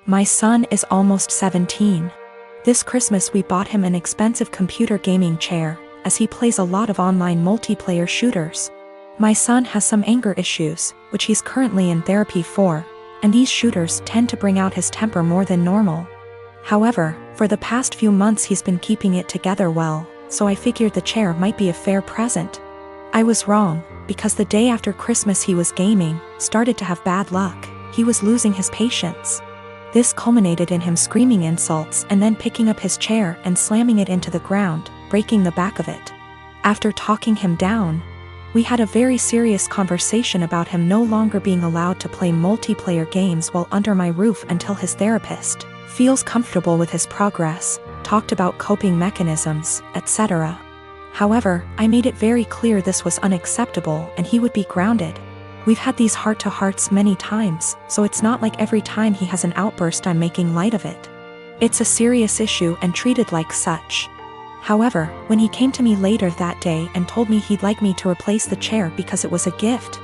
My son is almost 17. This Christmas we bought him an expensive computer gaming chair, as he plays a lot of online multiplayer shooters. My son has some anger issues, which he's currently in therapy for, and these shooters tend to bring out his temper more than normal. However, for the past few months he's been keeping it together well, so I figured the chair might be a fair present. I was wrong, because the day after Christmas he was gaming, started to have bad luck. He was losing his patience. This culminated in him screaming insults and then picking up his chair and slamming it into the ground, breaking the back of it. After talking him down, we had a very serious conversation about him no longer being allowed to play multiplayer games while under my roof until his therapist feels comfortable with his progress, talked about coping mechanisms, etc. However, I made it very clear this was unacceptable and he would be grounded. We've had these heart-to-hearts many times, so it's not like every time he has an outburst I'm making light of it. It's a serious issue and treated like such. However, when he came to me later that day and told me he'd like me to replace the chair because it was a gift,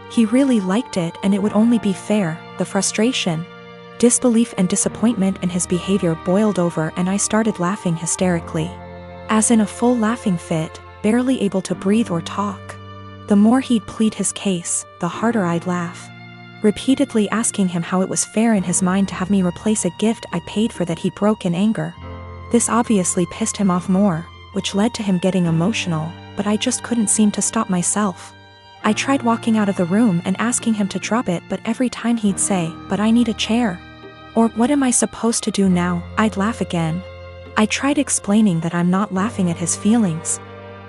he really liked it and it would only be fair, the frustration, disbelief and disappointment in his behavior boiled over and I started laughing hysterically. As in a full laughing fit, barely able to breathe or talk. The more he'd plead his case, the harder I'd laugh. Repeatedly asking him how it was fair in his mind to have me replace a gift I paid for that he broke in anger. This obviously pissed him off more, which led to him getting emotional, but I just couldn't seem to stop myself. I tried walking out of the room and asking him to drop it, but every time he'd say, "But I need a chair." Or, "What am I supposed to do now?" I'd laugh again. I tried explaining that I'm not laughing at his feelings.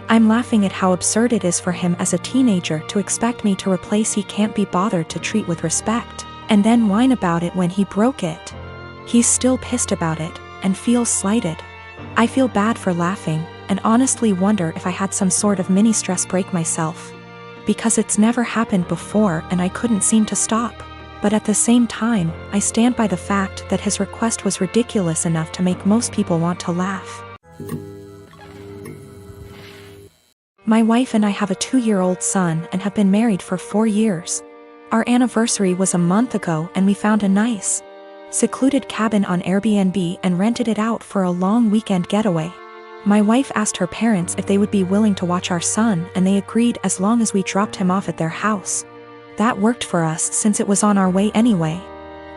I'm laughing at how absurd it is for him as a teenager to expect me to replace he can't be bothered to treat with respect, and then whine about it when he broke it. He's still pissed about it, and feels slighted. I feel bad for laughing, and honestly wonder if I had some sort of mini stress break myself. Because it's never happened before and I couldn't seem to stop. But at the same time, I stand by the fact that his request was ridiculous enough to make most people want to laugh. My wife and I have a 2-year-old son and have been married for 4 years. Our anniversary was a month ago and we found a nice, secluded cabin on Airbnb and rented it out for a long weekend getaway. My wife asked her parents if they would be willing to watch our son and they agreed as long as we dropped him off at their house. That worked for us since it was on our way anyway.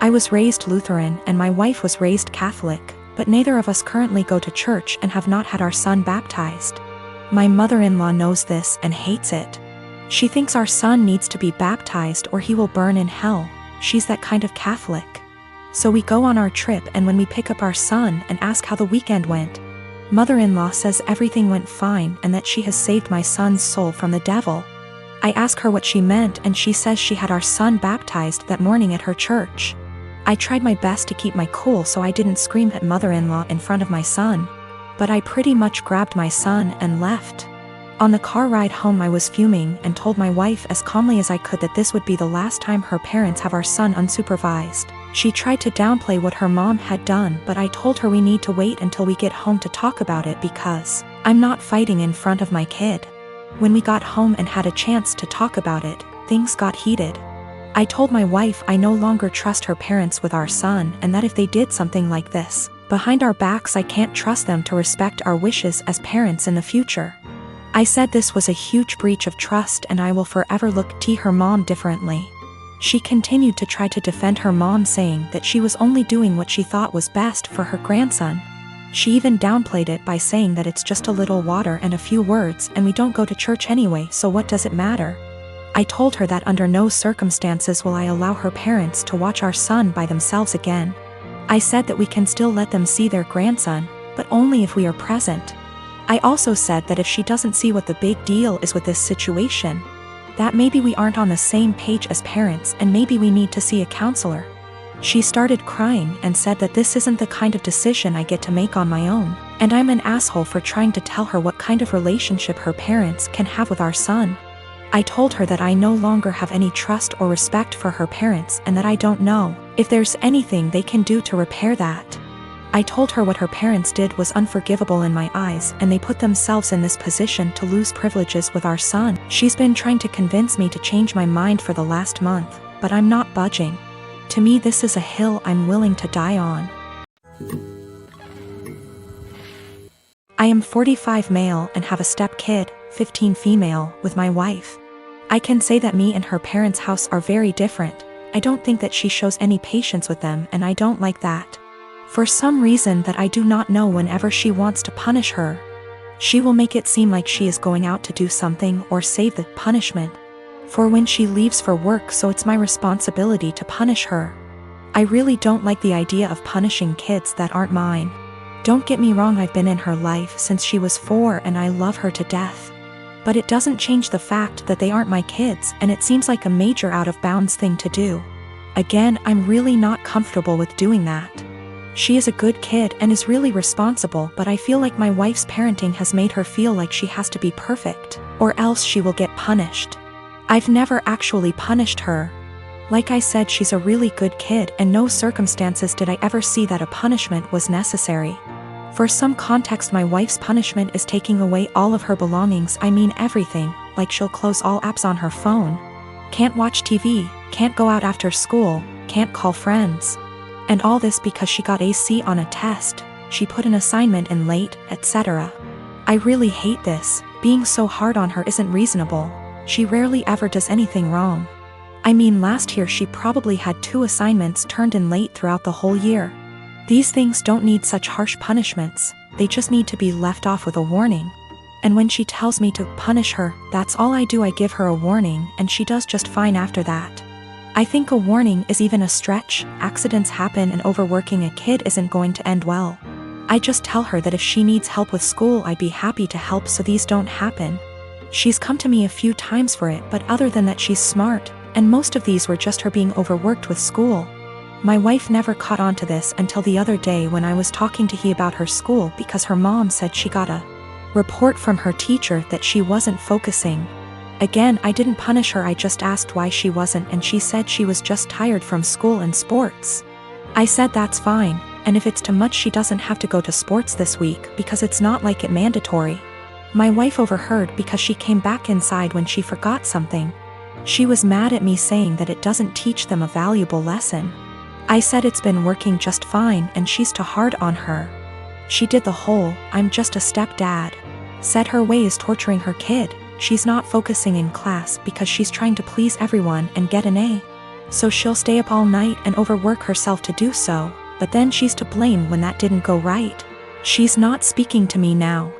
I was raised Lutheran and my wife was raised Catholic, but neither of us currently go to church and have not had our son baptized. My mother-in-law knows this and hates it. She thinks our son needs to be baptized or he will burn in hell. She's that kind of Catholic. So we go on our trip and when we pick up our son and ask how the weekend went, mother-in-law says everything went fine and that she has saved my son's soul from the devil. I ask her what she meant and she says she had our son baptized that morning at her church. I tried my best to keep my cool so I didn't scream at mother-in-law in front of my son. But I pretty much grabbed my son and left. On the car ride home I was fuming and told my wife as calmly as I could that this would be the last time her parents have our son unsupervised. She tried to downplay what her mom had done, but I told her we need to wait until we get home to talk about it because I'm not fighting in front of my kid. When we got home and had a chance to talk about it, things got heated. I told my wife I no longer trust her parents with our son and that if they did something like this behind our backs I can't trust them to respect our wishes as parents in the future. I said this was a huge breach of trust and I will forever look at her mom differently. She continued to try to defend her mom, saying that she was only doing what she thought was best for her grandson. She even downplayed it by saying that it's just a little water and a few words and we don't go to church anyway, so what does it matter? I told her that under no circumstances will I allow her parents to watch our son by themselves again. I said that we can still let them see their grandson, but only if we are present. I also said that if she doesn't see what the big deal is with this situation, that maybe we aren't on the same page as parents and maybe we need to see a counselor. She started crying and said that this isn't the kind of decision I get to make on my own, and I'm an asshole for trying to tell her what kind of relationship her parents can have with our son. I told her that I no longer have any trust or respect for her parents and that I don't know if there's anything they can do to repair that. I told her what her parents did was unforgivable in my eyes and they put themselves in this position to lose privileges with our son. She's been trying to convince me to change my mind for the last month, but I'm not budging. To me, this is a hill I'm willing to die on. I am 45 male and have a step-kid, 15 female, with my wife. I can say that me and her parents' house are very different. I don't think that she shows any patience with them, and I don't like that. For some reason that I do not know, whenever she wants to punish her, she will make it seem like she is going out to do something or save the punishment for when she leaves for work, so it's my responsibility to punish her. I really don't like the idea of punishing kids that aren't mine. Don't get me wrong, I've been in her life since she was 4 and I love her to death. But it doesn't change the fact that they aren't my kids, and it seems like a major out-of-bounds thing to do. Again, I'm really not comfortable with doing that. She is a good kid and is really responsible, but I feel like my wife's parenting has made her feel like she has to be perfect, or else she will get punished. I've never actually punished her. Like I said, she's a really good kid, and no circumstances did I ever see that a punishment was necessary. For some context, my wife's punishment is taking away all of her belongings. I mean everything, like she'll close all apps on her phone. Can't watch TV, can't go out after school, can't call friends. And all this because she got a C on a test, she put an assignment in late, etc. I really hate this. Being so hard on her isn't reasonable. She rarely ever does anything wrong. I mean, last year she probably had 2 assignments turned in late throughout the whole year. These things don't need such harsh punishments, they just need to be left off with a warning. And when she tells me to punish her, that's all I do. I give her a warning, and she does just fine after that. I think a warning is even a stretch. Accidents happen, and overworking a kid isn't going to end well. I just tell her that if she needs help with school, I'd be happy to help so these don't happen. She's come to me a few times for it, but other than that, she's smart, and most of these were just her being overworked with school. My wife never caught on to this until the other day when I was talking to her about her school, because her mom said she got a report from her teacher that she wasn't focusing. Again, I didn't punish her, I just asked why she wasn't, and she said she was just tired from school and sports. I said that's fine, and if it's too much she doesn't have to go to sports this week because it's not like it mandatory. My wife overheard because she came back inside when she forgot something. She was mad at me, saying that it doesn't teach them a valuable lesson. I said it's been working just fine and she's too hard on her. She did the whole "I'm just a stepdad" said her way is torturing her kid. She's not focusing in class because she's trying to please everyone and get an A. So she'll stay up all night and overwork herself to do so, but then she's to blame when that didn't go right. She's not speaking to me now.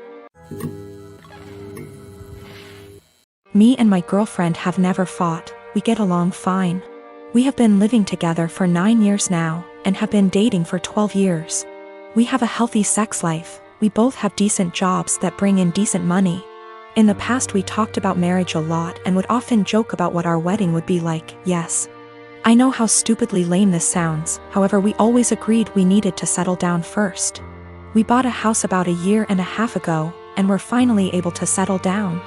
Me and my girlfriend have never fought, we get along fine. We have been living together for 9 years now, and have been dating for 12 years. We have a healthy sex life, we both have decent jobs that bring in decent money. In the past we talked about marriage a lot and would often joke about what our wedding would be like. Yes, I know how stupidly lame this sounds, however we always agreed we needed to settle down first. We bought a house about 1.5 years ago, and were finally able to settle down.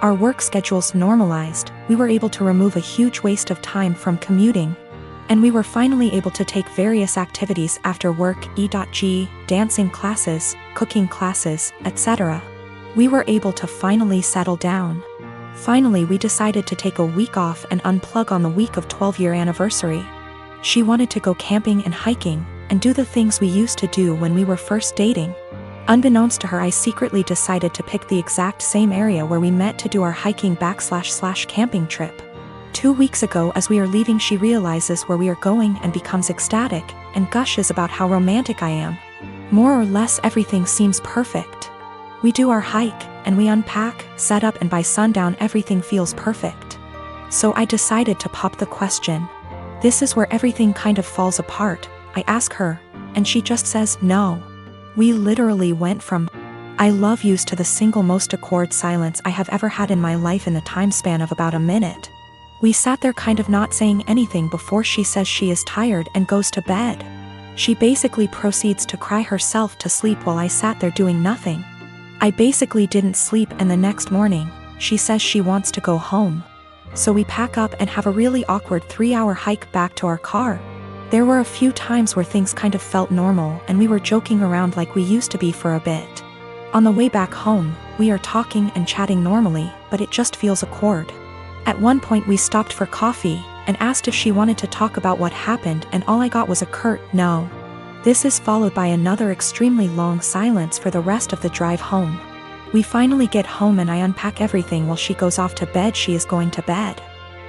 Our work schedules normalized, we were able to remove a huge waste of time from commuting, and we were finally able to take various activities after work, e.g., dancing classes, cooking classes, etc. We were able to finally settle down. Finally, we decided to take a week off and unplug on the week of 12-year anniversary. She wanted to go camping and hiking, and do the things we used to do when we were first dating. Unbeknownst to her, I secretly decided to pick the exact same area where we met to do our hiking / camping trip. 2 weeks ago, as we are leaving, she realizes where we are going and becomes ecstatic, and gushes about how romantic I am. More or less everything seems perfect. We do our hike, and we unpack, set up, and by sundown everything feels perfect. So I decided to pop the question. This is where everything kind of falls apart. I ask her, and she just says no. We literally went from "I love yous" to the single most awkward silence I have ever had in my life in the time span of about a minute. We sat there kind of not saying anything before she says she is tired and goes to bed. She basically proceeds to cry herself to sleep while I sat there doing nothing. I basically didn't sleep, and the next morning, she says she wants to go home. So we pack up and have a really awkward 3-hour hike back to our car. There were a few times where things kind of felt normal and we were joking around like we used to be for a bit. On the way back home, we are talking and chatting normally, but it just feels awkward. At one point we stopped for coffee, and asked if she wanted to talk about what happened, and all I got was a curt no. This is followed by another extremely long silence for the rest of the drive home. We finally get home and I unpack everything while she goes off to bed. She is going to bed.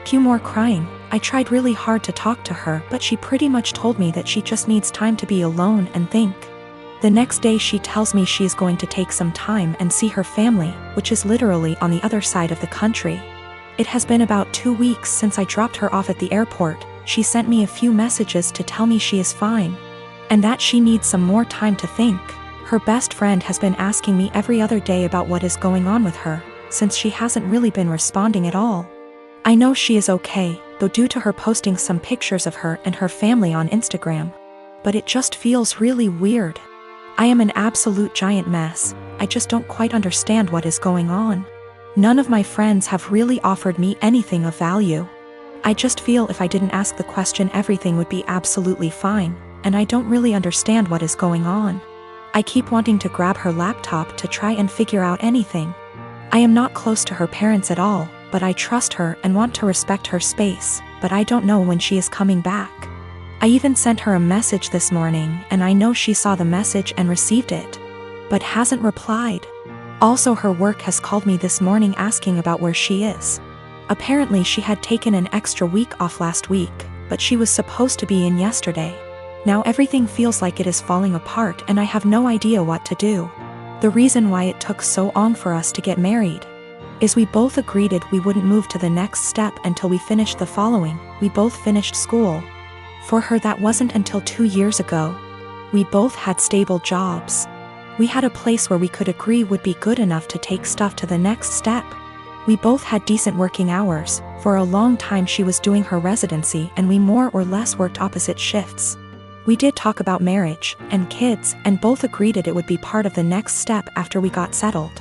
Cue more crying. I tried really hard to talk to her, but she pretty much told me that she just needs time to be alone and think. The next day she tells me she is going to take some time and see her family, which is literally on the other side of the country. It has been about 2 weeks since I dropped her off at the airport. She sent me a few messages to tell me she is fine, and that she needs some more time to think. Her best friend has been asking me every other day about what is going on with her, since she hasn't really been responding at all. I know she is okay, though, due to her posting some pictures of her and her family on Instagram. But it just feels really weird. I am an absolute giant mess. I just don't quite understand what is going on. None of my friends have really offered me anything of value. I just feel if I didn't ask the question, everything would be absolutely fine, and I don't really understand what is going on. I keep wanting to grab her laptop to try and figure out anything. I am not close to her parents at all, but I trust her and want to respect her space, but I don't know when she is coming back. I even sent her a message this morning, and I know she saw the message and received it, but hasn't replied. Also, her work has called me this morning asking about where she is. Apparently she had taken an extra week off last week, but she was supposed to be in yesterday. Now everything feels like it is falling apart and I have no idea what to do. The reason why it took so long for us to get married is we both agreed we wouldn't move to the next step until we finished the following. We both finished school. For her, that wasn't until 2 years ago. We both had stable jobs. We had a place where we could agree would be good enough to take stuff to the next step. We both had decent working hours. For a long time she was doing her residency and we more or less worked opposite shifts. We did talk about marriage and kids, and both agreed it would be part of the next step after we got settled.